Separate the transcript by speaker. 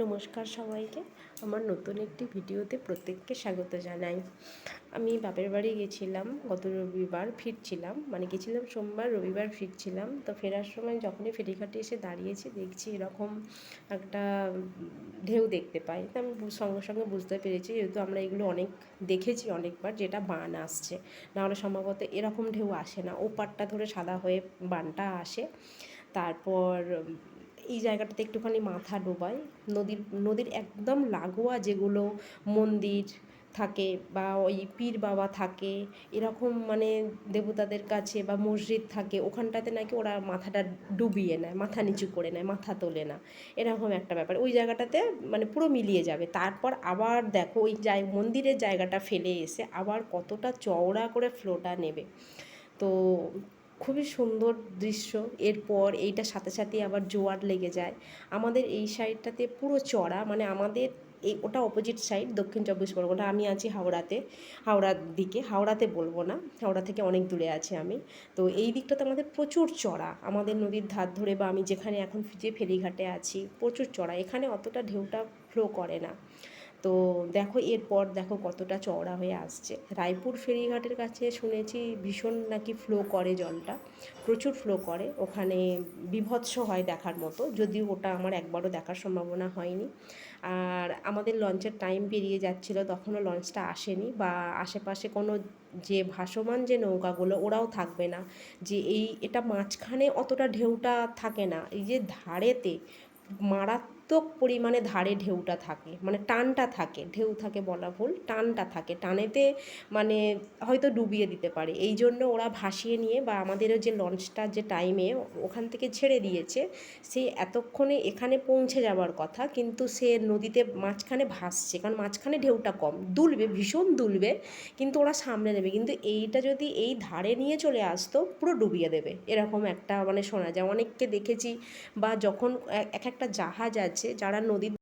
Speaker 1: নমস্কার সবাইকে। আমার নতুন একটি ভিডিওতে প্রত্যেককে স্বাগত জানাই। আমি বাপের বাড়ি গেছিলাম গত রবিবার, ফিরছিলাম মানে গেছিলাম সোমবার, রবিবার ফিরছিলাম। তো ফেরার সময় যখনই ফেরিঘাটে এসে দাঁড়িয়েছি দেখছি এরকম একটা ঢেউ দেখতে পাই। তো আমি সঙ্গে সঙ্গে বুঝতে পেরেছি, যেহেতু আমরা এগুলো অনেক দেখেছি অনেকবার, যেটা বান আসছে, নাহলে সম্ভবত এরকম ঢেউ আসে না। ওপারটা ধরে সাদা হয়ে বানটা আসে। তারপর এই জায়গাটাতে একটুখানি মাথা ডোবাই। নদীর একদম লাগোয়া যেগুলো মন্দির থাকে বা ওই পীর বাবা থাকে, এরকম মানে দেবতাদের কাছে বা মসজিদ থাকে, ওখানটাতে নাকি ওরা মাথাটা ডুবিয়ে নেয়, মাথা নিচু করে নেয়, মাথা তোলে না, এরকম একটা ব্যাপার। ওই জায়গাটাতে মানে পুরো মিলিয়ে যাবে। তারপর আবার দেখো ওই মন্দিরের জায়গাটা ফেলে এসে আবার কতটা চওড়া করে ফ্লোটা নেবে। তো খুবই সুন্দর দৃশ্য। এরপর এইটার সাথে সাথে আবার জোয়ার লেগে যায়। আমাদের এই সাইডটাতে পুরো চড়া, মানে আমাদের ওটা অপোজিট সাইড, দক্ষিণ চব্বিশ পরগনা। আমি আছি হাওড়াতে, হাওড়ার দিকে, হাওড়াতে বলবো না, হাওড়া থেকে অনেক দূরে আছি আমি। তো এই দিকটাতে আমাদের প্রচুর চড়া, আমাদের নদীর ধার ধরে বা আমি যেখানে এখন যে ফেরিঘাটে আছি প্রচুর চড়া। এখানে অতটা ঢেউটা ফ্লো করে না। তো দেখো এরপর দেখো কতটা চওড়া হয়ে আসছে। রায়পুর ফেরিঘাটের কাছে শুনেছি ভীষণ নাকি ফ্লো করে, জলটা প্রচুর ফ্লো করে, ওখানে বীভৎস হয় দেখার মতো, যদিও ওটা আমার একবারও দেখার সম্ভাবনা হয়নি। আর আমাদের লঞ্চের টাইম পেরিয়ে যাচ্ছিলো, তখনও লঞ্চটা আসেনি, বা আশেপাশে কোনো যে ভাসমান যে নৌকাগুলো ওরাও থাকবে না, যে এটা মাঝখানে অতটা ঢেউটা থাকে না, এই যে ধারেতে মারাত্মক পরিমাণে ধারে ঢেউটা থাকে, মানে টানটা থাকে, ঢেউ থাকে বলা ভুল, টানটা থাকে, টানেতে মানে হয়তো ডুবিয়ে দিতে পারে। এই জন্য ওরা ভাসিয়ে নিয়ে, বা আমাদেরও যে লঞ্চটা যে টাইমে ওখান থেকে ছেড়ে দিয়েছে, সে এতক্ষণে এখানে পৌঁছে যাওয়ার কথা, কিন্তু সে নদীতে মাঝখানে ভাসছে, কারণ মাঝখানে ঢেউটা কম, দুলবে, ভীষণ দুলবে, কিন্তু ওরা সামলে নেবে। কিন্তু এইটা যদি এই ধারে নিয়ে চলে আসতো পুরো ডুবিয়ে দেবে, এরকম একটা মানে শোনা যায়। অনেককে দেখেছি, বা যখন এক একটা জাহাজ আছে যারা নদীর